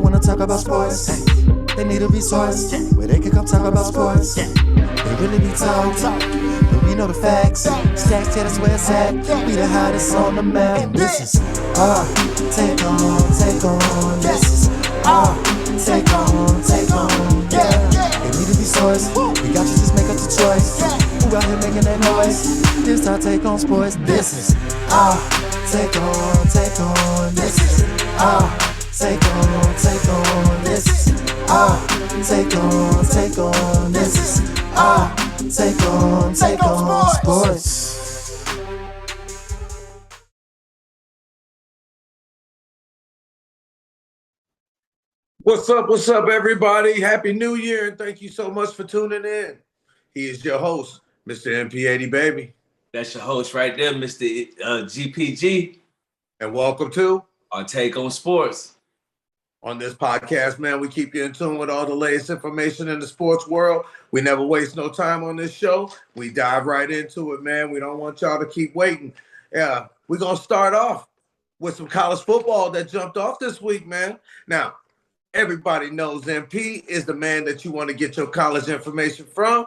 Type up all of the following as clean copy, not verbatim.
wanna talk about sports. They need a resource where they can come talk about sports. They really be talk, but we know the facts. Stacks, yeah, that's where it's at. We the hottest on the map. And this is our take on. This is our take on, yeah. They need a resource. We got you, just make up the choice. Who out here making that noise? This our take on sports. This is our take on. This is our take on. This is our take on. This is our take on sports. What's up, everybody? Happy New Year, and thank you so much for tuning in. He is your host, Mr. MP80Baby. That's your host right there, Mr. GPG. And welcome to our Take on Sports. On this podcast, man, we keep you in tune with all the latest information in the sports world. We never waste no time on this show. We dive right into it, man. We don't want y'all to keep waiting. Yeah, we're going to start off with some college football that jumped off this week, man. Now, everybody knows MP is the man that you want to get your college information from.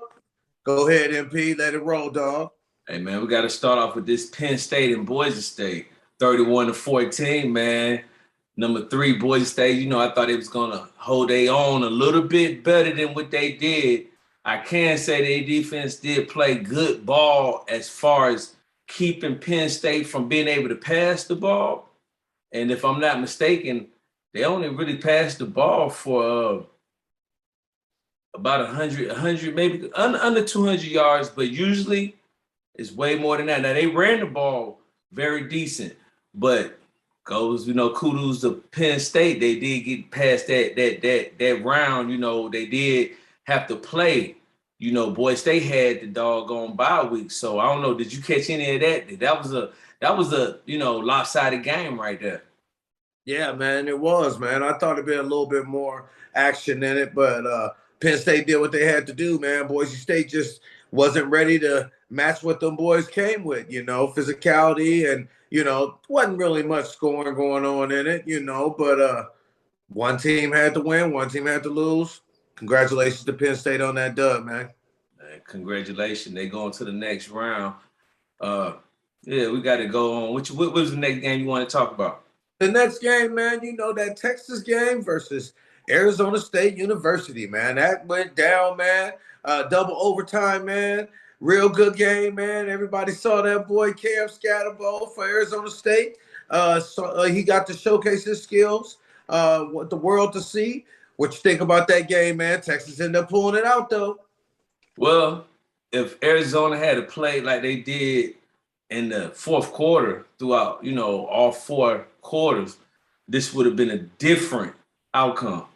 Go ahead, MP. Let it roll, dog. Hey, man, we got to start off with this Penn State and Boise State. 31-14, man. Number 3, Boise State. You know, I thought it was going to hold their own a little bit better than what they did. I can say their defense did play good ball as far as keeping Penn State from being able to pass the ball. And if I'm not mistaken, they only really passed the ball for about 100, maybe under 200 yards, but usually it's way more than that. Now, they ran the ball very decent, but goes, kudos to Penn State. They did get past that round. They did have to play. Boise State had the doggone bye week. So I don't know. Did you catch any of that? That was a lopsided game right there. Yeah, man, it was, man. I thought it'd be a little bit more action in it, but Penn State did what they had to do, man. Boise State just wasn't ready to match what them boys came with, physicality and, wasn't really much scoring going on in it, but one team had to win, one team had to lose. Congratulations to Penn State on that dub, man. Congratulations. They going to the next round. Yeah, we got to go on. What was the next game you want to talk about? The next game, man, that Texas game versus Arizona State University, man. That went down, man. Double overtime, man. Real good game, man. Everybody saw that boy Cam Scatterbo for Arizona State. So he got to showcase his skills, what the world to see. What you think about that game, man? Texas ended up pulling it out, though. Well, if Arizona had to play like they did in the fourth quarter throughout, all 4 quarters, this would have been a different outcome.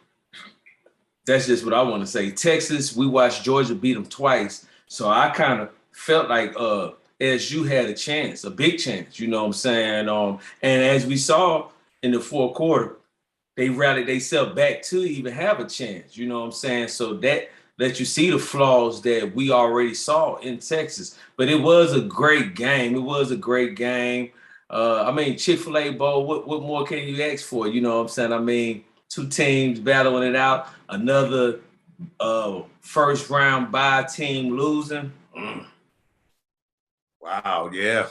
That's just what I want to say. Texas, we watched Georgia beat them twice. So I kind of felt like SU had a chance, a big chance, you know what I'm saying? And as we saw in the fourth quarter, they rallied themselves back to even have a chance, you know what I'm saying? So that let you see the flaws that we already saw in Texas. But it was a great game. Chick-fil-A Bowl, what more can you ask for? You know what I'm saying? 2 teams battling it out. Another first round bye team losing. Wow, yeah.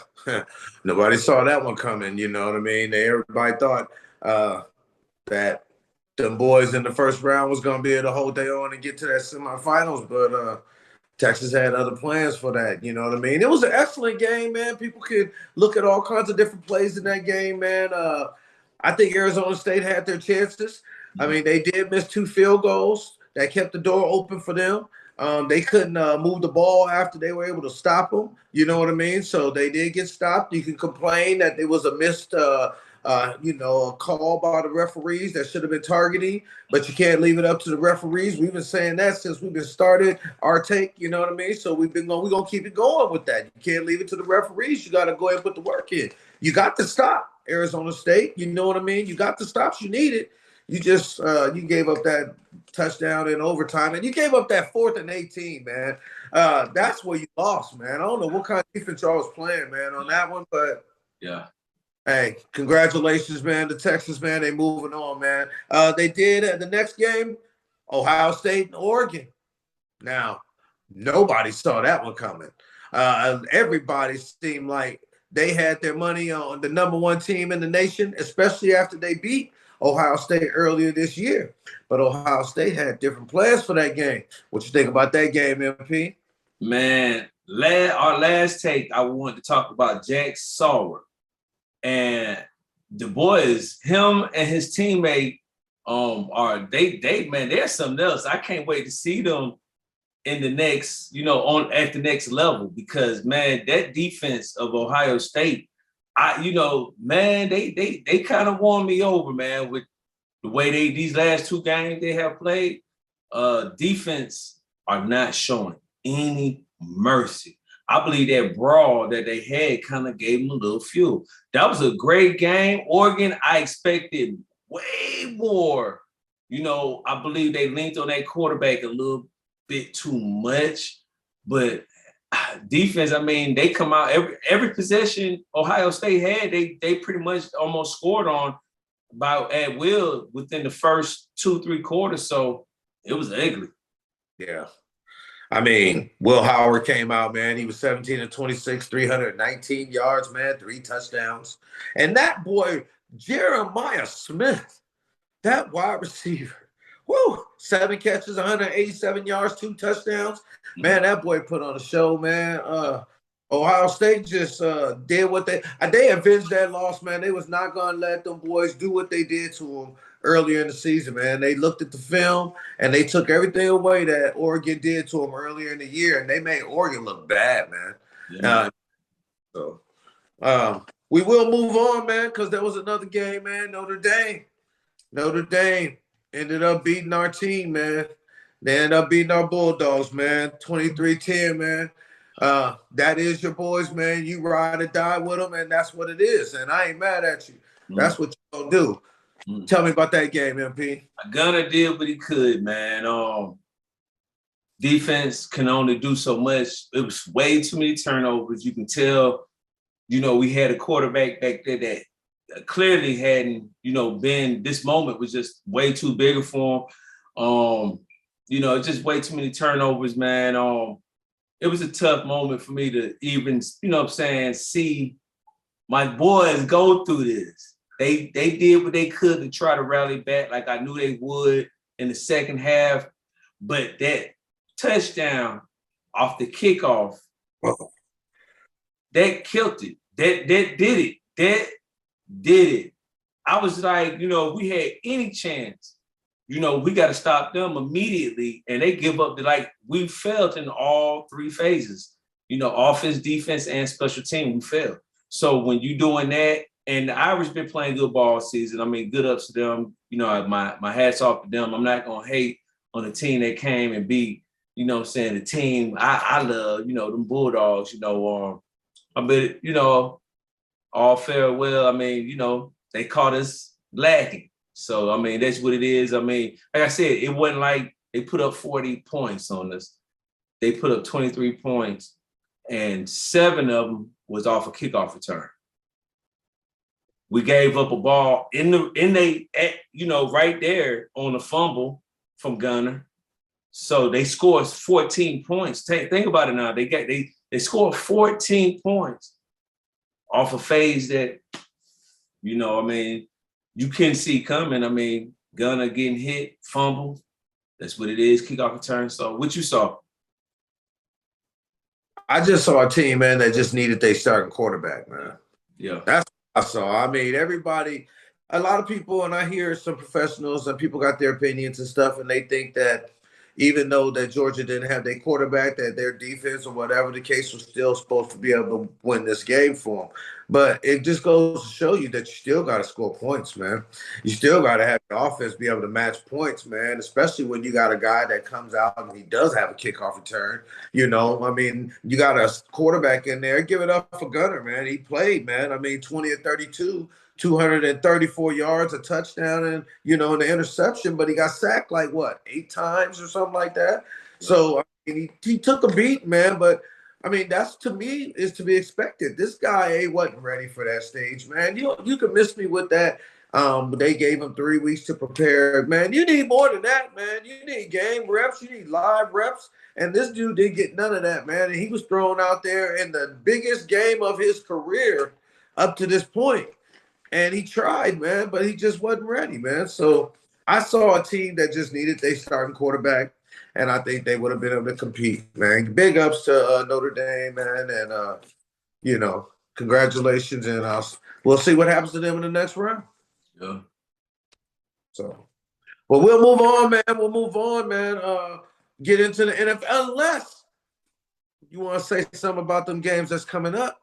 Nobody saw that one coming, you know what I mean? Everybody thought that them boys in the first round was going to be able to hold their own and get to that semifinals, but Texas had other plans for that, you know what I mean? It was an excellent game, man. People could look at all kinds of different plays in that game, man. I think Arizona State had their chances. I mean, they did miss 2 field goals that kept the door open for them. They couldn't move the ball after they were able to stop them. You know what I mean? So they did get stopped. You can complain that there was a missed, a call by the referees that should have been targeting, but you can't leave it up to the referees. We've been saying that since we've been started our take. You know what I mean? So we're gonna keep it going with that. You can't leave it to the referees. You got to go ahead and put the work in. You got to stop Arizona State. You know what I mean? You got the stops you needed. You just you gave up that touchdown in overtime, and you gave up that 4th and 18, man. That's where you lost, man. I don't know what kind of defense y'all was playing, man, on that one, but yeah, Hey, congratulations, man. The Texas, man, they moving on, man. They did the next game, Ohio State and Oregon. Now, nobody saw that one coming. Everybody seemed like they had their money on the number one team in the nation, especially after they beat Ohio State earlier this year. But Ohio State had different plans for that game. What you think about that game, MP? Man, our last take, I wanted to talk about Jack Sawyer. And the boys, him and his teammate, are they man, they're something else. I can't wait to see them in the next, at the next level, because man, that defense of Ohio State, man, they kind of won me over, man, with the way these last two games they have played. Defense are not showing any mercy. I believe that brawl that they had kind of gave them a little fuel. That was a great game. Oregon, I expected way more. I believe they linked on that quarterback a little bit too much. But defense, I mean, they come out every possession Ohio State had, they pretty much almost scored on about at will within the first 2-3 quarters. So it was ugly. Yeah. I mean, Will Howard came out, man. He was 17 of 26, 319 yards, man, 3 touchdowns. And that boy, Jeremiah Smith, that wide receiver, 7 catches, 187 yards, 2 touchdowns. Man, that boy put on a show, man. Ohio State just did what they avenged that loss, man. They was not going to let them boys do what they did to them earlier in the season, man. They looked at the film and they took everything away that Oregon did to them earlier in the year, and they made Oregon look bad, man. Yeah. We will move on, man, because there was another game, man. Notre Dame ended up beating our team, man. They ended up beating our Bulldogs, man. 23-10, man. That is your boys, man. You ride or die with them, and that's what it is. And I ain't mad at you. That's what you gonna do. Tell me about that game, MP. Gunner did what he could, man. Defense can only do so much. It was way too many turnovers. You can tell, we had a quarterback back there that clearly hadn't, been, this moment was just way too big for him. Just way too many turnovers, man. It was a tough moment for me to even, see my boys go through this. They did what they could to try to rally back, like I knew they would in the second half. But that touchdown off the kickoff, that killed it. That did it. That did it. I was like, we had any chance, we got to stop them immediately. And they give up. We failed in all 3 phases, offense, defense, and special team. We failed. So when you doing that, and the Irish been playing good ball season. I mean, good ups to them. My hat's off to them. I'm not going to hate on the team that came and beat, the team I love, them Bulldogs, I mean, all fair well. I mean, they caught us lacking. So, I mean, that's what it is. I mean, like I said, it wasn't like they put up 40 points on us. They put up 23 points, and 7 of them was off a kickoff return. We gave up a ball right there on the fumble from Gunner. So they scored 14 points. Think about it now. They scored 14 points off a phase that, you couldn't see coming. I mean, Gunner getting hit, fumble. That's what it is, kickoff return. So what you saw? I just saw a team, man, that just needed their starting quarterback, man. Yeah. That's what I saw. I mean, everybody, a lot of people, and I hear some professionals and people got their opinions and stuff, and they think that even though that Georgia didn't have their quarterback, that their defense or whatever the case was still supposed to be able to win this game for them. But it just goes to show you that you still got to score points, man. You still got to have your offense be able to match points, man, especially when you got a guy that comes out and he does have a kickoff return. I mean, you got a quarterback in there. Give it up for Gunner, man. He played, man. I mean, 20 of 32. 234 yards, a touchdown, and an interception, but he got sacked 8 times or something like that. So I mean, he took a beat, man. But I mean, that's to me is to be expected. This guy wasn't ready for that stage, man. You can miss me with that. They gave him 3 weeks to prepare. Man, you need more than that, man. You need game reps, you need live reps. And this dude didn't get none of that, man. And he was thrown out there in the biggest game of his career up to this point. And he tried, man, but he just wasn't ready, man. So I saw a team that just needed their starting quarterback, and I think they would have been able to compete, man. Big ups to Notre Dame, man, and congratulations, and we'll see what happens to them in the next round. Yeah. So, well, we'll move on, man. We'll move on, man. Get into the NFL, unless you want to say something about them games that's coming up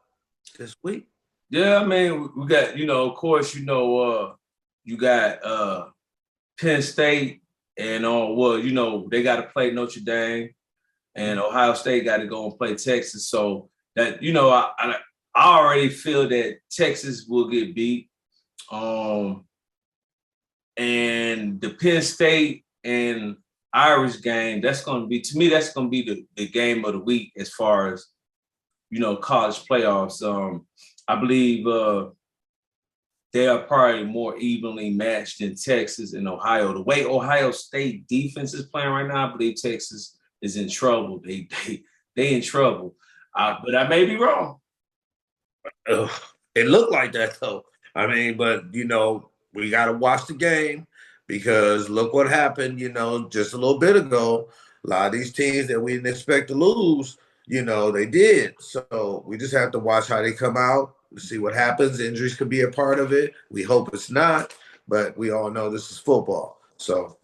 this week. Yeah, I mean, we got, of course, you got Penn State and they got to play Notre Dame, and Ohio State got to go and play Texas. So that, I already feel that Texas will get beat. And the Penn State and Irish game, that's going to be, to me, that's going to be the game of the week as far as, college playoffs. I believe they are probably more evenly matched than Texas and Ohio. The way Ohio State defense is playing right now, I believe Texas is in trouble. They in trouble. But I may be wrong. It looked like that, though. I mean, but, we got to watch the game, because look what happened, just a little bit ago. A lot of these teams that we didn't expect to lose, they did. So we just have to watch how they come out. See what happens. Injuries could be a part of it. We hope it's not, but we all know this is football. So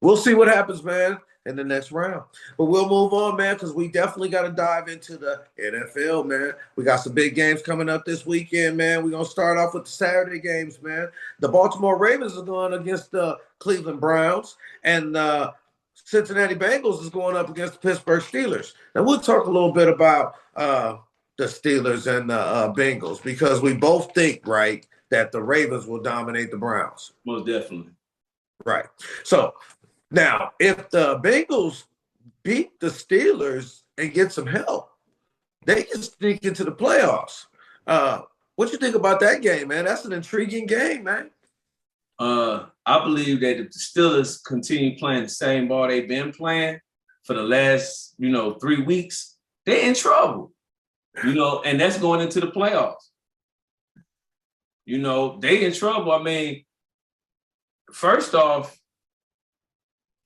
we'll see what happens, man, in the next round. But we'll move on, man, because we definitely got to dive into the NFL, man. We got some big games coming up this weekend, man. We're going to start off with the Saturday games, man. The Baltimore Ravens are going against the Cleveland Browns, and Cincinnati Bengals is going up against the Pittsburgh Steelers. Now, we'll talk a little bit about the Steelers and the Bengals, because we both think, right, that the Ravens will dominate the Browns. Most definitely. Right. So now, if the Bengals beat the Steelers and get some help, they can sneak into the playoffs. What you think about that game, man? That's an intriguing game, man. I believe that if the Steelers continue playing the same ball they've been playing for the last, 3 weeks, they're in trouble. And that's going into the playoffs. They in trouble. I mean, first off,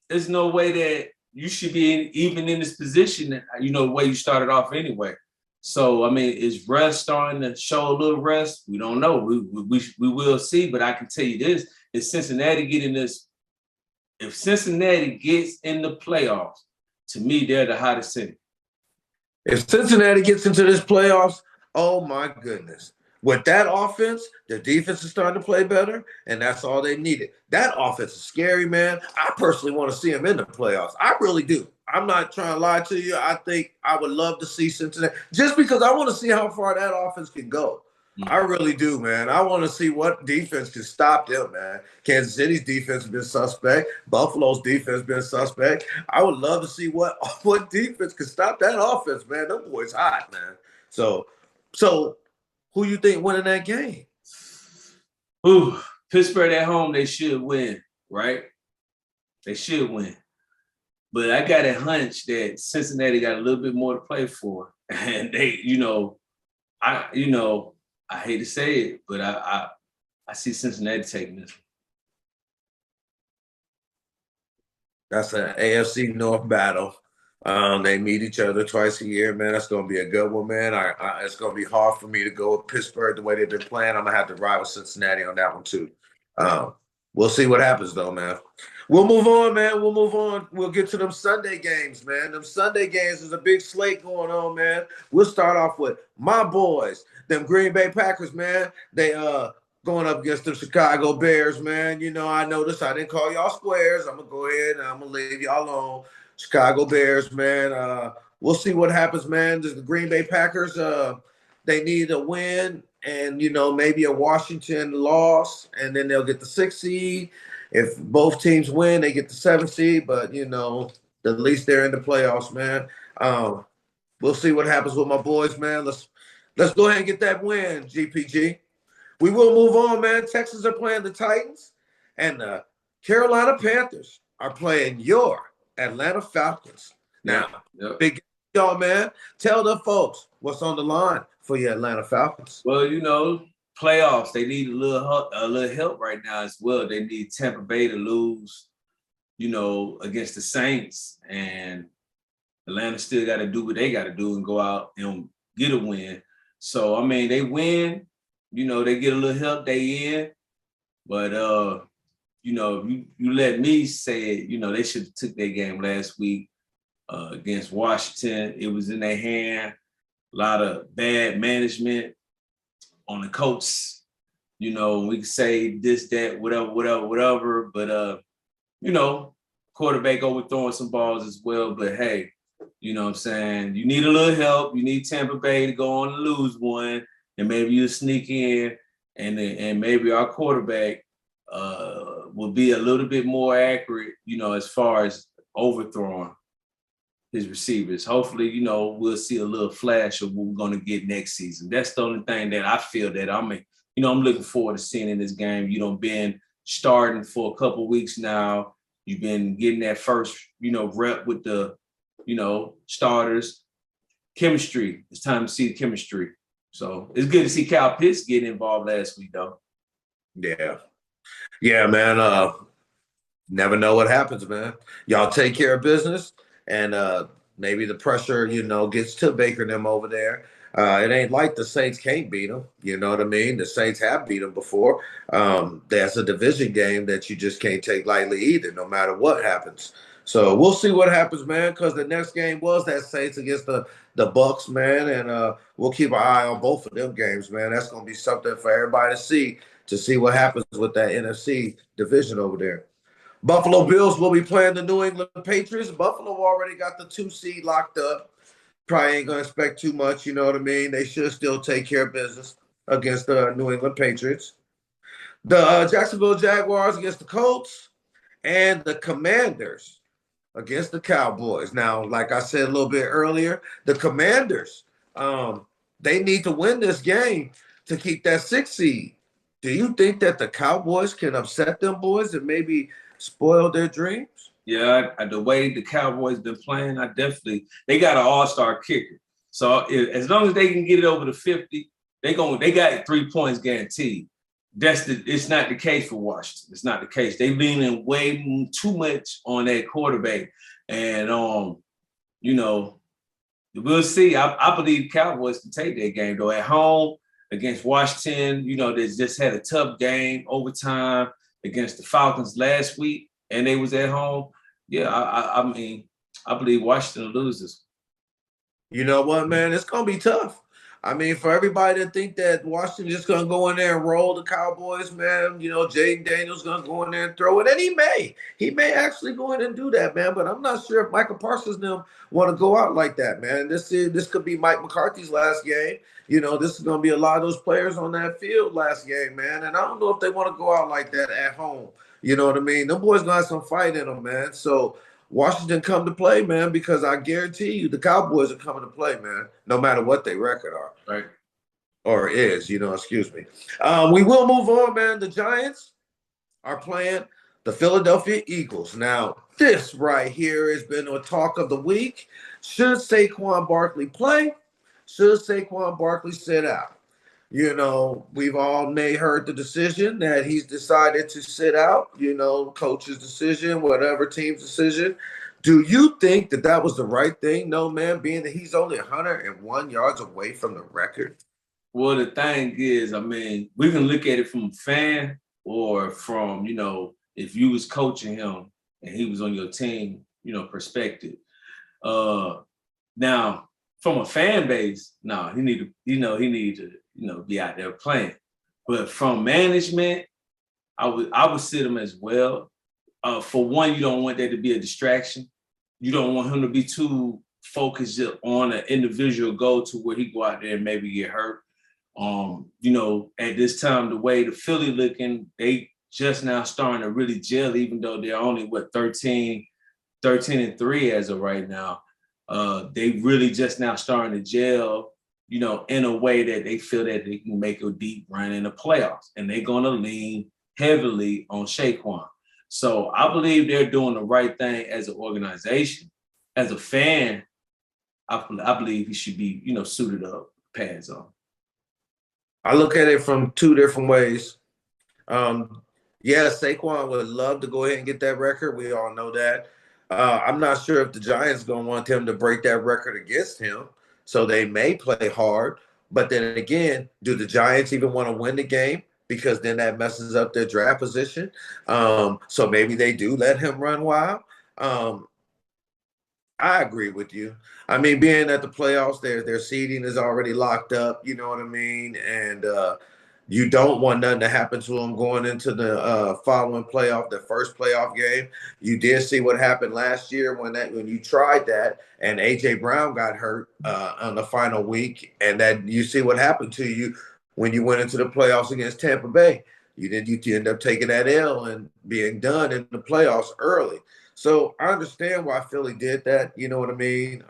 there's no way that you should be even in this position, the way you started off anyway. So, I mean, is Russ starting to show a little rest? We don't know. We will see, but I can tell you this, if Cincinnati gets in the playoffs, to me, they're the hottest team. If Cincinnati gets into this playoffs, oh my goodness. With that offense, the defense is starting to play better, and that's all they needed. That offense is scary, man. I personally want to see them in the playoffs. I really do. I'm not trying to lie to you. I think I would love to see Cincinnati, just because I want to see how far that offense can go. I really do, man. I want to see what defense can stop them, man. Kansas City's defense has been suspect. Buffalo's defense has been suspect. I would love to see what defense can stop that offense, man. Them boys hot, man. So who you think winning that game? Ooh, Pittsburgh at home, they should win, right? They should win. But I got a hunch that Cincinnati got a little bit more to play for. And they, I hate to say it, but I see Cincinnati taking this. That's an AFC North battle. They meet each other twice a year, man. That's going to be a good one, man. It's going to be hard for me to go with Pittsburgh the way they've been playing. I'm going to have to ride with Cincinnati on that one, too. We'll see what happens, though, man. We'll move on, man. We'll move on. We'll get to them Sunday games, man. Them Sunday games is a big slate going on, man. We'll start off with my boys, them Green Bay Packers, man. They going up against the Chicago Bears, man. I noticed I didn't call y'all squares. I'm going to go ahead and I'm going to leave y'all alone. Chicago Bears, man. We'll see what happens, man. The Green Bay Packers, they need a win and, maybe a Washington loss, and then they'll get the 6th seed. If both teams win, they get the 7th seed, but, at least they're in the playoffs, man. We'll see what happens with my boys, man. Let's go ahead and get that win, GPG. We will move on, man. Texans are playing the Titans, and the Carolina Panthers are playing your Atlanta Falcons. Now, big y'all, man. Tell the folks what's on the line for your Atlanta Falcons. Well, playoffs. They need a little help right now as well. They need Tampa Bay to lose, against the Saints, and Atlanta still got to do what they got to do and go out and get a win. So I mean, they win. They get a little help. They in, but if you let me say it, they should have took their game last week against Washington. It was in their hand. A lot of bad management on the coach. We can say this, that, whatever. But quarterback overthrowing some balls as well. But hey, you know what I'm saying? You need a little help. You need Tampa Bay to go on and lose one. And maybe you sneak in, and maybe our quarterback will be a little bit more accurate, as far as overthrowing his receivers. Hopefully, we'll see a little flash of what we're going to get next season. That's the only thing that I feel that I'm looking forward to seeing in this game. Been starting for a couple weeks now. You've been getting that first, rep with the, starters. Chemistry. It's time to see the chemistry. So it's good to see Kyle Pitts getting involved last week, though. Yeah, man. Never know what happens, man. Y'all take care of business, and maybe the pressure, gets to Baker and them over there. It ain't like the Saints can't beat them. You know what I mean? The Saints have beat them before. That's a division game that you just can't take lightly either, no matter what happens. So we'll see what happens, man, because the next game was that Saints against the Bucs, man, and we'll keep our eye on both of them games, man. That's going to be something for everybody to see what happens with that NFC division over there. Buffalo Bills will be playing the New England Patriots. Buffalo already got the 2 seed locked up. Probably ain't going to expect too much, you know what I mean? They should still take care of business against the New England Patriots. The Jacksonville Jaguars against the Colts, and the Commanders against the Cowboys. Now, like I said a little bit earlier, the Commanders, they need to win this game to keep that 6 seed. Do you think that the Cowboys can upset them boys and maybe spoil their dreams? Yeah, the way the Cowboys been playing, they got an all-star kicker. So as long as they can get it over the 50, they got 3 points guaranteed. It's not the case for Washington. It's not the case. They leaning way too much on that quarterback. And we'll see. I believe Cowboys can take that game though. At home against Washington, they just had a tough game, overtime against the Falcons last week, and they was at home. Yeah, I believe Washington loses. You know what, man? It's gonna be tough. I mean, for everybody to think that Washington's just going to go in there and roll the Cowboys, man, Jaden Daniels going to go in there and throw it. And he may actually go in and do that, man. But I'm not sure if Michael Parsons and them want to go out like that, man. This could be Mike McCarthy's last game. This is going to be a lot of those players on that field last game, man. And I don't know if they want to go out like that at home. You know what I mean? Them boys going to have some fight in them, man. So Washington come to play, man, because I guarantee you the Cowboys are coming to play, man, no matter what their record are. Right. Or is, excuse me. We will move on, man. The Giants are playing the Philadelphia Eagles. Now, this right here has been a talk of the week. Should Saquon Barkley play? Should Saquon Barkley sit out? We've all heard the decision that he's decided to sit out, coach's decision, whatever team's decision. Do you think that was the right thing? No, man, being that he's only 101 yards away from the record. Well, the thing is, we can look at it from a fan or from, if you was coaching him and he was on your team, perspective. Now, from a fan base, no, he need to be out there playing. But from management, I would sit him as well. For one, you don't want that to be a distraction. You don't want him to be too focused on an individual goal to where he go out there and maybe get hurt. At this time, the way the Philly looking, they just now starting to really gel, even though they're only 13-3 as of right now. They really just now starting to gel, you know, in a way that they feel that they can make a deep run in the playoffs. And they're going to lean heavily on Saquon. So I believe they're doing the right thing as an organization. As a fan, I believe he should be, you know, suited up, pads on. I look at it from two different ways. Yeah, Saquon would love to go ahead and get that record. We all know that. I'm not sure if the Giants going to want him to break that record against him. So they may play hard. But then again, do the Giants even want to win the game? Because then that messes up their draft position. So maybe they do let him run wild. I agree with you. I mean, being at the playoffs, their seeding is already locked up. You know what I mean? And you don't want nothing to happen to them going into the following playoff, the first playoff game. You did see what happened last year when you tried that, and AJ Brown got hurt on the final week, and that you see what happened to you when you went into the playoffs against Tampa Bay. You end up taking that L and being done in the playoffs early. So I understand why Philly did that. You know what I mean?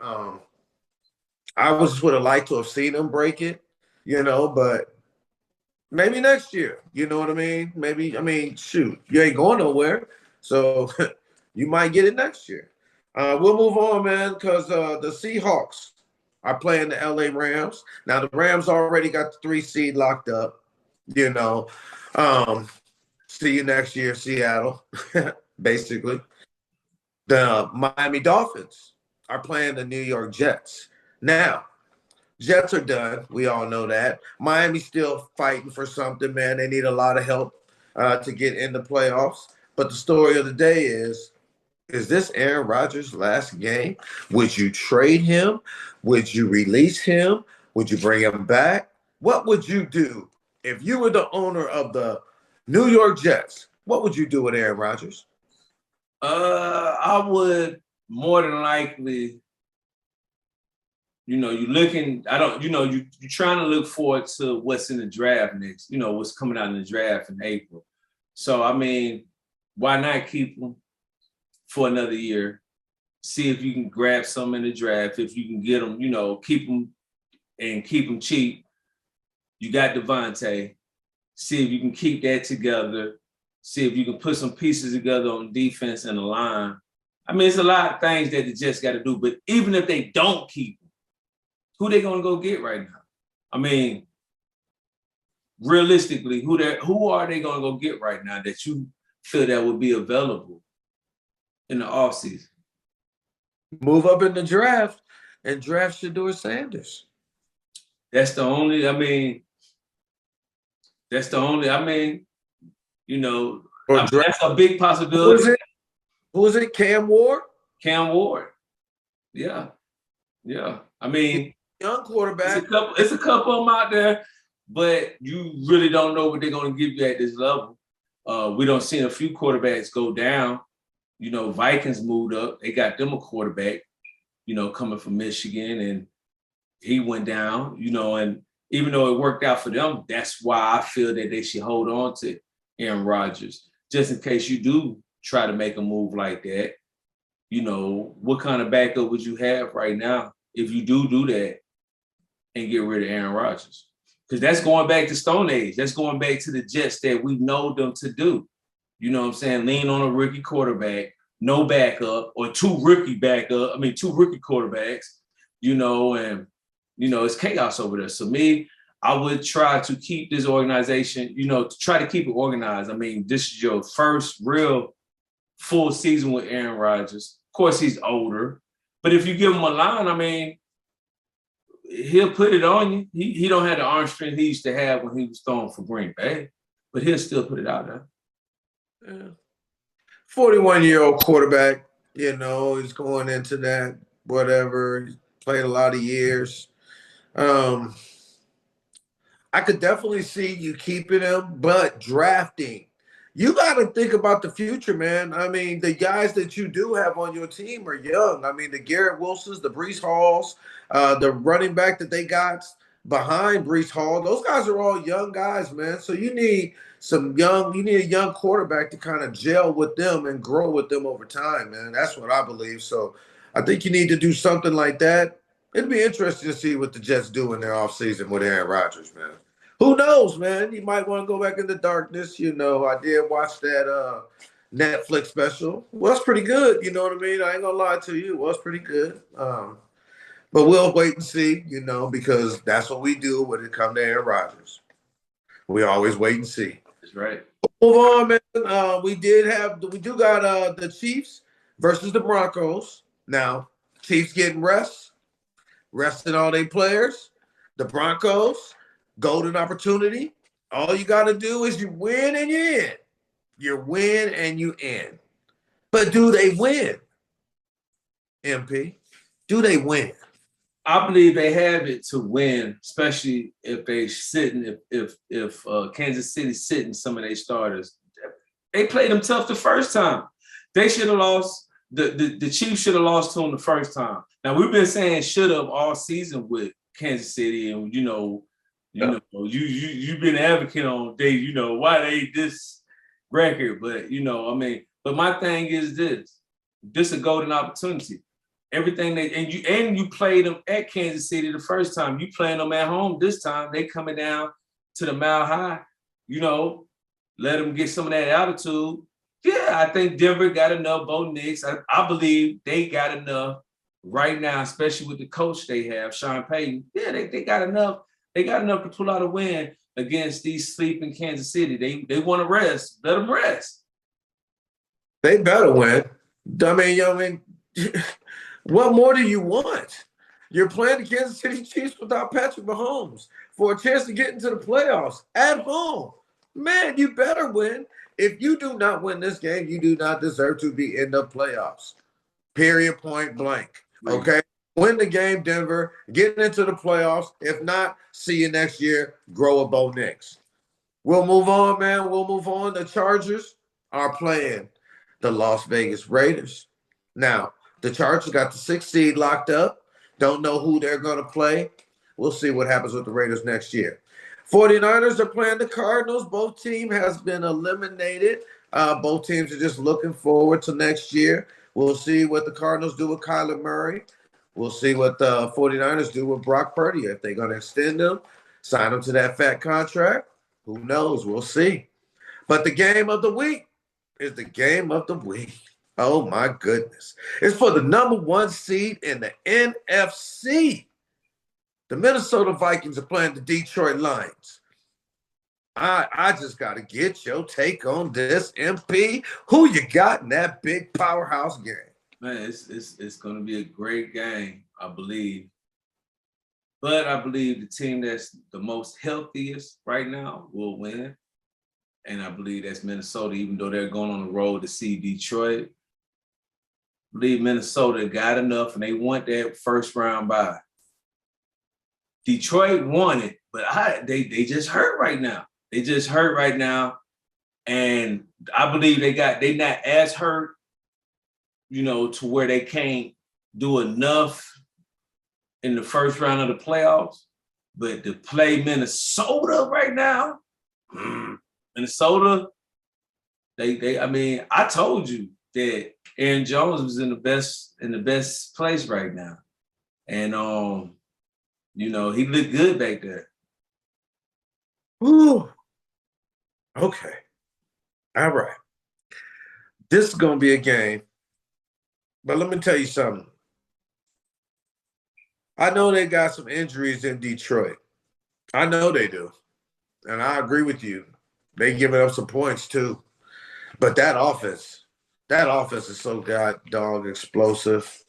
I just would have liked to have seen them break it, you know, but maybe next year. You know what I mean? Maybe, I mean, shoot, you ain't going nowhere. So you might get it next year. We'll move on, man, because the Seahawks are playing the LA Rams. Now, the Rams already got the 3 seed locked up, you know. See you next year, Seattle, basically. The Miami Dolphins are playing the New York Jets. Now, Jets are done. We all know that. Miami's still fighting for something, man. They need a lot of help to get in the playoffs. But the story of the day is this Aaron Rodgers' last game? Would you trade him? Would you release him? Would you bring him back? What would you do if you were the owner of the New York Jets? What would you do with Aaron Rodgers? I would more than likely, you know, you're trying to look forward to what's in the draft next, you know, what's coming out in the draft in April. So, I mean, why not keep them for another year? See if you can grab some in the draft. If you can get them, you know, keep them cheap. You got Devontae. See if you can keep that together. See if you can put some pieces together on defense and the line. I mean, it's a lot of things that the Jets got to do. But even if they don't keep them, who they going to go get right now? I mean, realistically, who are they going to go get right now that you feel that would be available in the offseason? Move up in the draft and draft Shedeur Sanders. That's the only, you know, that's a big possibility. Who is it? Cam Ward? Cam Ward. Yeah. I mean, young quarterback. It's a couple of them out there, but you really don't know what they're going to give you at this level. We don't see a few quarterbacks go down. You know, Vikings moved up. They got them a quarterback, you know, coming from Michigan, and he went down, you know, and even though it worked out for them, that's why I feel that they should hold on to Aaron Rodgers, just in case you do try to make a move like that. You know, what kind of backup would you have right now if you do that and get rid of Aaron Rodgers? Because that's going back to Stone Age. That's going back to the Jets that we know them to do. You know what I'm saying? Lean on a rookie quarterback, no backup, or two rookie quarterbacks, you know, and, you know, it's chaos over there. So me, I would try to keep this organization, you know, to try to keep it organized. I mean, this is your first real full season with Aaron Rodgers. Of course, he's older, but if you give him a line, I mean, he'll put it on you. He don't have the arm strength he used to have when he was throwing for Green Bay, but he'll still put it out there. Yeah. 41-year-old quarterback, you know, he's going into that, whatever. He's played a lot of years. I could definitely see you keeping him, but drafting. You got to think about the future, man. I mean, the guys that you do have on your team are young. I mean, the Garrett Wilsons, the Breece Halls, the running back that they got behind Breece Hall, those guys are all young guys, man. So you need a young quarterback to kind of gel with them and grow with them over time, man. That's what I believe. So I think you need to do something like that. It'd be interesting to see what the Jets do in their offseason with Aaron Rodgers, man. Who knows, man? You might want to go back in the darkness. You know, I did watch that Netflix special. Was pretty good, you know what I mean? I ain't gonna lie to you. It was pretty good. But we'll wait and see, you know, because that's what we do when it comes to Aaron Rodgers. We always wait and see. That's right. Move on, man. We do got the Chiefs versus the Broncos. Now, Chiefs getting resting all their players. The Broncos, golden opportunity. All you got to do is you win and you in. You win and you in. But do they win, MP? Do they win? I believe they have it to win, especially if they sitting, if Kansas City sitting some of their starters. They played them tough the first time. They should have lost. The Chiefs should have lost to them the first time. Now we've been saying should have all season with Kansas City, and you've been advocating on why they this record, but but my thing is this is a golden opportunity. Everything you played them at Kansas City the first time. You playing them at home this time. They coming down to the Mile High. Let them get some of that altitude. Yeah, I think Denver got enough. Bo Nix, I believe they got enough right now, especially with the coach they have, Sean Payton. Yeah, they got enough. They got enough to pull out a win against these sleeping Kansas City. They want to rest. Let them rest. They better win. I mean, what more do you want? You're playing the Kansas City Chiefs without Patrick Mahomes for a chance to get into the playoffs at home. Man, you better win. If you do not win this game, you do not deserve to be in the playoffs. Period, point blank. Okay? Win the game, Denver. Get into the playoffs. If not, see you next year. Grow a Bo Nix. We'll move on, man. We'll move on. The Chargers are playing the Las Vegas Raiders. Now, the Chargers got the 6th seed locked up. Don't know who they're going to play. We'll see what happens with the Raiders next year. 49ers are playing the Cardinals. Both teams has been eliminated. Both teams are just looking forward to next year. We'll see what the Cardinals do with Kyler Murray. We'll see what the 49ers do with Brock Purdy. If they're going to extend him, sign him to that fat contract, who knows? We'll see. But the game of the week is the game of the week. Oh, my goodness. It's for the #1 seed in the NFC. The Minnesota Vikings are playing the Detroit Lions. I just got to get your take on this, MP. Who you got in that big powerhouse game? Man, it's going to be a great game, I believe. But I believe the team that's the most healthiest right now will win. And I believe that's Minnesota, even though they're going on the road to see Detroit. I believe Minnesota got enough, and they want that first round bye. Detroit won it, but they just hurt right now. They just hurt right now, and I believe they not as hurt, to where they can't do enough in the first round of the playoffs. But to play Minnesota right now, Minnesota, I told you that Aaron Jones was in the best place right now, and he looked good back there. Ooh. Okay. All right. This is going to be a game. But let me tell you something. I know they got some injuries in Detroit. I know they do. And I agree with you. They giving up some points too. But that offense is so goddamn explosive.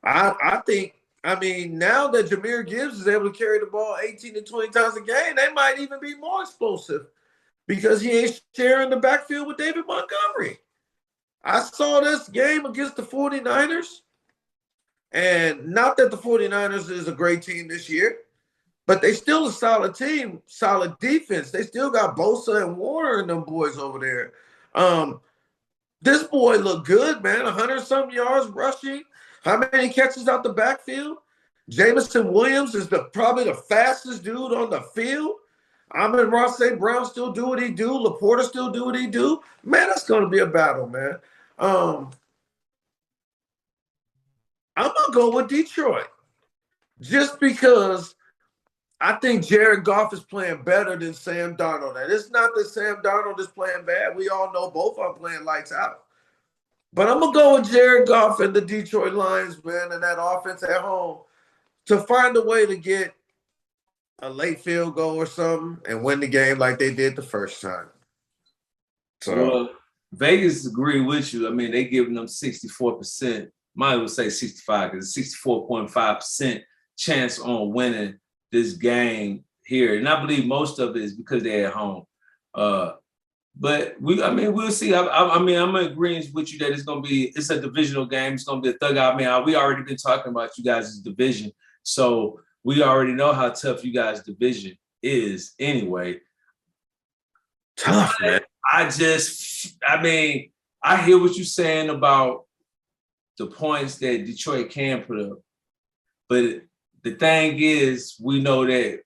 I think, now that Jahmyr Gibbs is able to carry the ball 18 to 20 times a game, they might even be more explosive because he ain't sharing the backfield with David Montgomery. I saw this game against the 49ers, and not that the 49ers is a great team this year, but they still a solid team, solid defense. They still got Bosa and Warner and them boys over there. This boy looked good, man, 100-something yards rushing. How many catches out the backfield? Jameson Williams is probably the fastest dude on the field. Amon-Ra St. Brown still do what he do. Laporta still do what he do. Man, that's going to be a battle, man. I'm going to go with Detroit. Just because I think Jared Goff is playing better than Sam Darnold. And it's not that Sam Darnold is playing bad. We all know both are playing lights out. But I'm going to go with Jared Goff and the Detroit Lions, man, and that offense at home to find a way to get a late field goal or something and win the game like they did the first time. So, well, Vegas agree with you. I mean, they giving them 64%. Might as well say 65 because it's 64.5% chance on winning this game here. And I believe most of it is because they're at home. But we'll see. I'm in agreement with you that it's a divisional game. It's going to be a thug out. We already been talking about you guys' division. So we already know how tough you guys' division is anyway. Tough, man. I hear what you're saying about the points that Detroit can put up. But the thing is, we know that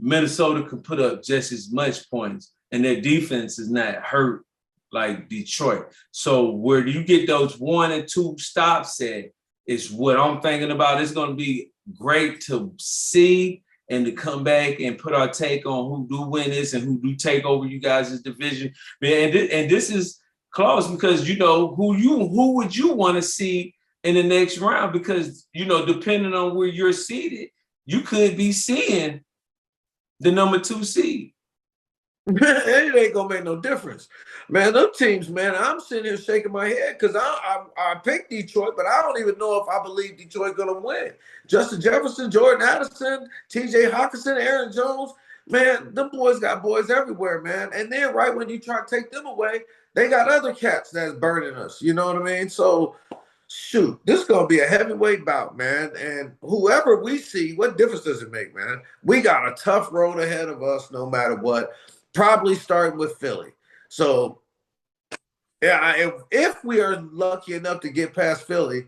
Minnesota can put up just as much points, and their defense is not hurt like Detroit. So where do you get those 1 and 2 stops at is what I'm thinking about. It's going to be great to see and to come back and put our take on who do win this and who do take over you guys' division. Man, and this is close because, who would you want to see in the next round? Because, depending on where you're seated, you could be seeing the number 2 seed. It ain't gonna make no difference, man. Them teams, man. I'm sitting here shaking my head because I picked Detroit, but I don't even know if I believe Detroit gonna win. Justin Jefferson, Jordan Addison, T.J. Hawkinson, Aaron Jones, man. Them boys got boys everywhere, man. And then right when you try to take them away, they got other cats that's burning us. You know what I mean? So, shoot, this is gonna be a heavyweight bout, man. And whoever we see, what difference does it make, man? We got a tough road ahead of us, no matter what. Probably starting with Philly. So, yeah, if we are lucky enough to get past Philly,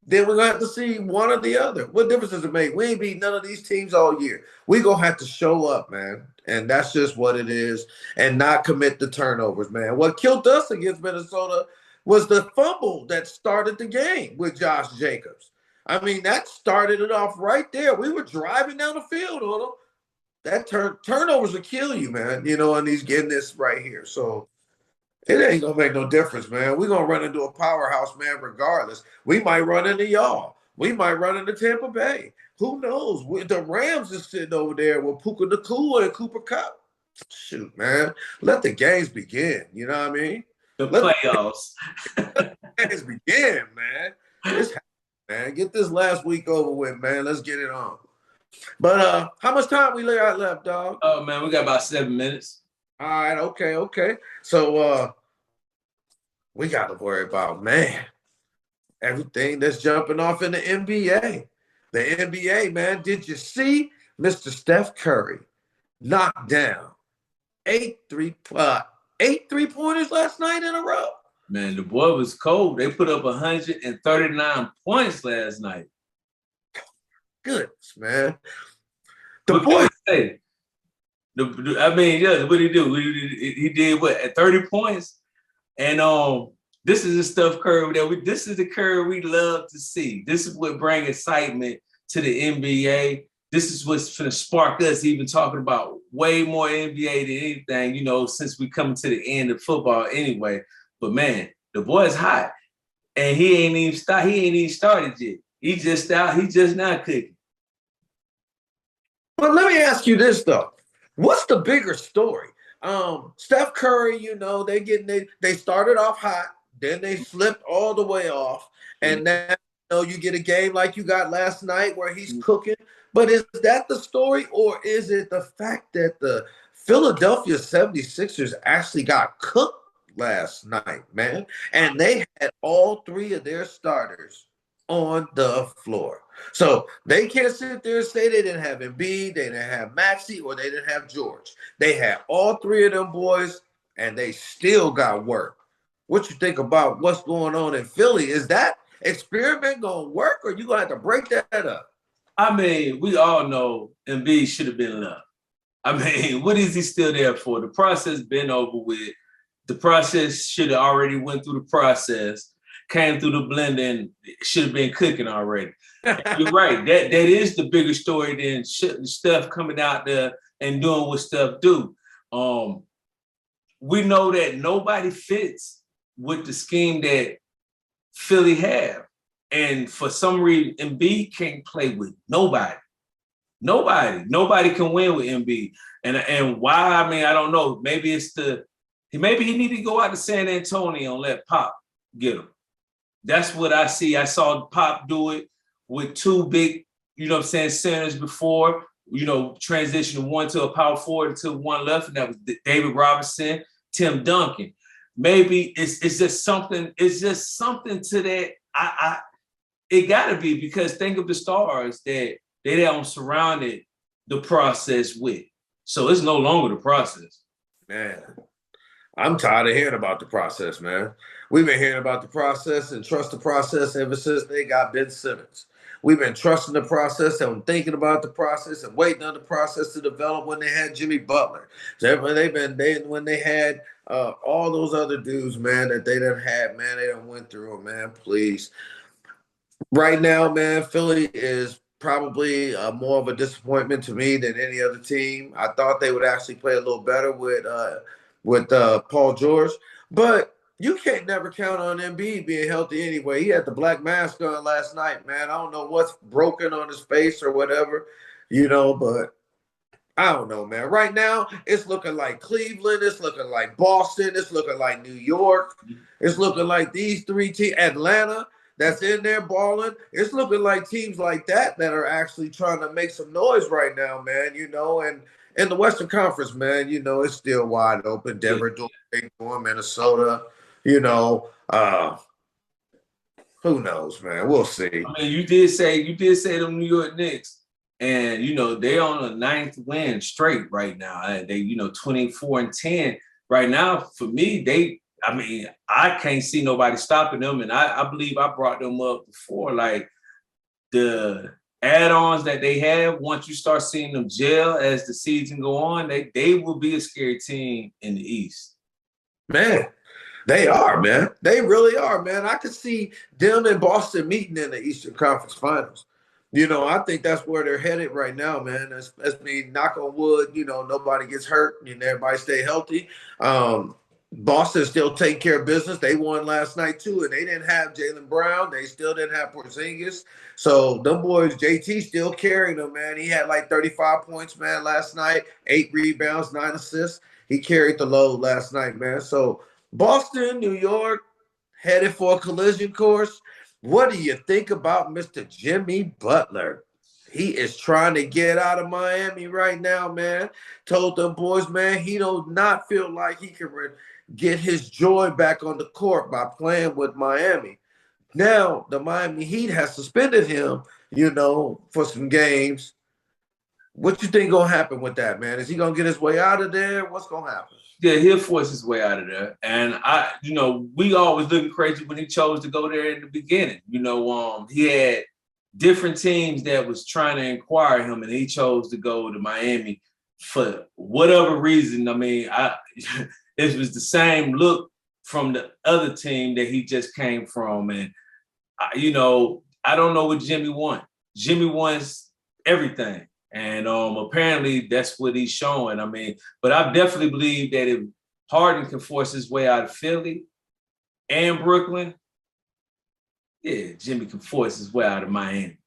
then we're going to have to see one or the other. What difference does it make? We ain't beat none of these teams all year. We're going to have to show up, man. And that's just what it is, and not commit the turnovers, man. What killed us against Minnesota was the fumble that started the game with Josh Jacobs. I mean, that started it off right there. We were driving down the field on them. That turnovers will kill you, man, and he's getting this right here. So it ain't going to make no difference, man. We're going to run into a powerhouse, man, regardless. We might run into y'all. We might run into Tampa Bay. Who knows? The Rams is sitting over there with Puka Nacua and Cooper Kupp. Shoot, man. Let the games begin. You know what I mean? The playoffs. Let the games begin, man. Man. Get this last week over with, man. Let's get it on. But how much time we got left, dog? Oh, man, we got about 7 minutes. All right, okay. So we got to worry about, man, everything that's jumping off in the NBA. The NBA, man, did you see Mr. Steph Curry knock down 8 3-pointers last night in a row? Man, the boy was cold. They put up 139 points last night. Goodness, man. The boy say, what he do? He did what at 30 points, and this is the Steph Curry this is the Curry we love to see. This is what brings excitement to the NBA. This is what's going to spark us even talking about way more NBA than anything, since we come to the end of football anyway. But man, the boy's hot, and he ain't even started yet. He just now cooking. But let me ask you this though: what's the bigger story? Steph Curry, they started off hot, then they slipped all the way off, and now you get a game like you got last night where he's cooking. But is that the story, or is it the fact that the Philadelphia 76ers actually got cooked last night, man? And they had all 3 of their starters on the floor. So they can't sit there and say they didn't have Embiid, they didn't have Maxey, or they didn't have George. They had all 3 of them boys, and they still got work. What you think about what's going on in Philly? Is that experiment going to work, or you going to have to break that up? I mean, we all know Embiid should have been left. I mean, what is he still there for? The process been over with. The process should have already went through the process. came through the blender and should have been cooking already. You're right. That is the bigger story than Steph coming out there and doing what Steph do. We know that nobody fits with the scheme that Philly have. And for some reason, Embiid can't play with nobody. Nobody can win with Embiid. And why? I mean, I don't know. Maybe it's maybe he need to go out to San Antonio and let Pop get him. That's what I see. I saw Pop do it with two big, you know what I'm saying, centers before, you know, transition one to a power forward to one left, and that was David Robinson, Tim Duncan. Maybe it's just something to that. It gotta be, because think of the stars that they don't surrounded the process with. So it's no longer the process. Man, I'm tired of hearing about the process, man. We've been hearing about the process and trust the process ever since they got Ben Simmons. We've been trusting the process and thinking about the process and waiting on the process to develop when they had Jimmy Butler. When they had all those other dudes, man, that they done had, man, they done went through them, man, please. Right now, man, Philly is probably more of a disappointment to me than any other team. I thought they would actually play a little better with Paul George, but you can't never count on Embiid being healthy anyway. He had the black mask on last night, man. I don't know what's broken on his face or whatever, you know, but I don't know, man. Right now, it's looking like Cleveland. It's looking like Boston. It's looking like New York. It's looking like these three teams, Atlanta, that's in there balling. It's looking like teams like that are actually trying to make some noise right now, man, you know, and in the Western Conference, man, you know, it's still wide open. Denver doing Minnesota, you know, who knows, man? We'll see. I mean, you did say them New York Knicks, and you know they on a 9th win straight right now. They 24-10 right now. For me, I can't see nobody stopping them, and I believe I brought them up before. Like the add-ons that they have, once you start seeing them gel as the season go on, they will be a scary team in the East. Man. They are, man. They really are, man. I could see them and Boston meeting in the Eastern Conference Finals. You know, I think that's where they're headed right now, man. That's me, knock on wood, you know, nobody gets hurt and everybody stay healthy. Boston's still taking care of business. They won last night, too, and they didn't have Jaylen Brown. They still didn't have Porzingis. So them boys, JT still carrying them, man. He had like 35 points, man, last night, 8 rebounds, 9 assists. He carried the load last night, man. So Boston, New York, headed for a collision course. What do you think about Mr. Jimmy Butler? He is trying to get out of Miami right now, man. Told them boys, man, he does not feel like he can get his joy back on the court by playing with Miami. Now, the Miami Heat has suspended him, you know, for some games. What you think gonna happen with that, man? Is he gonna get his way out of there? What's gonna happen? Yeah, he'll force his way out of there. And we always looking crazy when he chose to go there in the beginning. You know, he had different teams that was trying to inquire him, and he chose to go to Miami for whatever reason. I mean, it was the same look from the other team that he just came from. And, I don't know what Jimmy wants. Jimmy wants everything. And apparently that's what he's showing. I mean, but I definitely believe that if Harden can force his way out of Philly and Brooklyn, yeah, Jimmy can force his way out of Miami.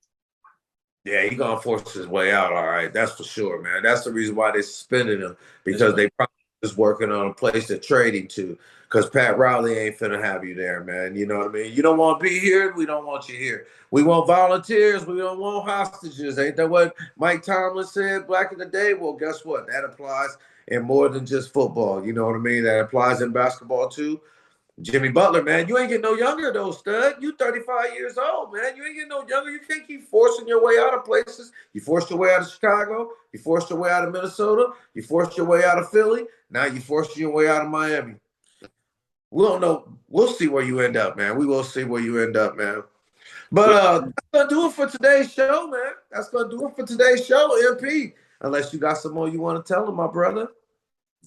Yeah, he's going to force his way out, all right. That's for sure, man. That's the reason why they suspended him, because they probably just working on a place to trade him to, because Pat Riley ain't finna have you there, man. You know what I mean? You don't want to be here, we don't want you here. We want volunteers, we don't want hostages. Ain't that what Mike Tomlin said back in the day? Well, guess what? That applies in more than just football. You know what I mean? That applies in basketball too. Jimmy Butler, man, you ain't getting no younger though, stud. You 35 years old, man. You ain't getting no younger. You can't keep forcing your way out of places. You forced your way out of Chicago. You forced your way out of Minnesota. You forced your way out of Philly. Now you forced your way out of Miami. We don't know. We'll see where you end up, man. We will see where you end up, man. But that's going to do it for today's show, man. That's going to do it for today's show, MP. Unless you got some more you want to tell them, my brother.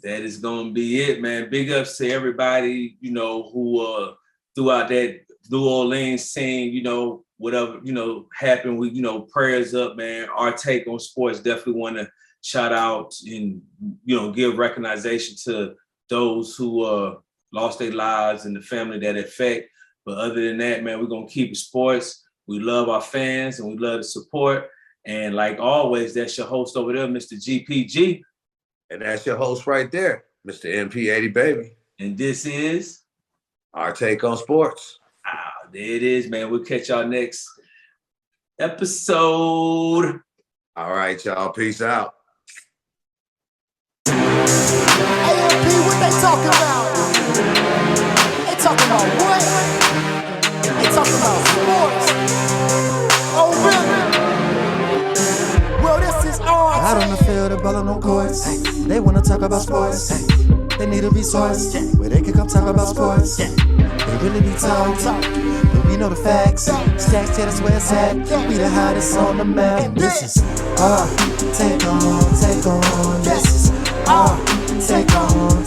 That is going to be it, man. Big ups to everybody, who throughout that New Orleans scene, you know, whatever, you know, happened, we, you know, prayers up, man. Our take on sports, definitely want to shout out and, you know, give recognition to those who lost their lives and the family that affect. But other than that, man, we're going to keep it sports. We love our fans and we love the support. And like always, that's your host over there, Mr. GPG. And that's your host right there, Mr. MP80Baby. And this is Our Take on Sports. There it is, man. We'll catch y'all next episode. All right, y'all. Peace out. AMP, what they talking about? They talking about what? They talking about sports. Oh, really? Well, this is all. Out on the field, the ball on no courts. They wanna talk about sports. They need a resource where they can come talk about sports. They really be talk, but we know the facts. Stacks, yeah, that's where it's at. We the hottest on the map. And this is our take on. This is our take on.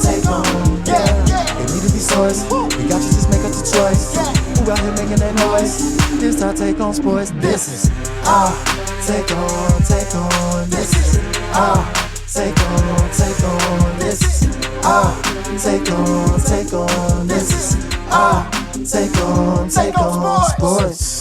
Yeah, they need a resource. We got you, just make up the choice. Who out here making that noise? This our take on sports. This is our take on. This is our take on. This is our take on. This is our take on sports.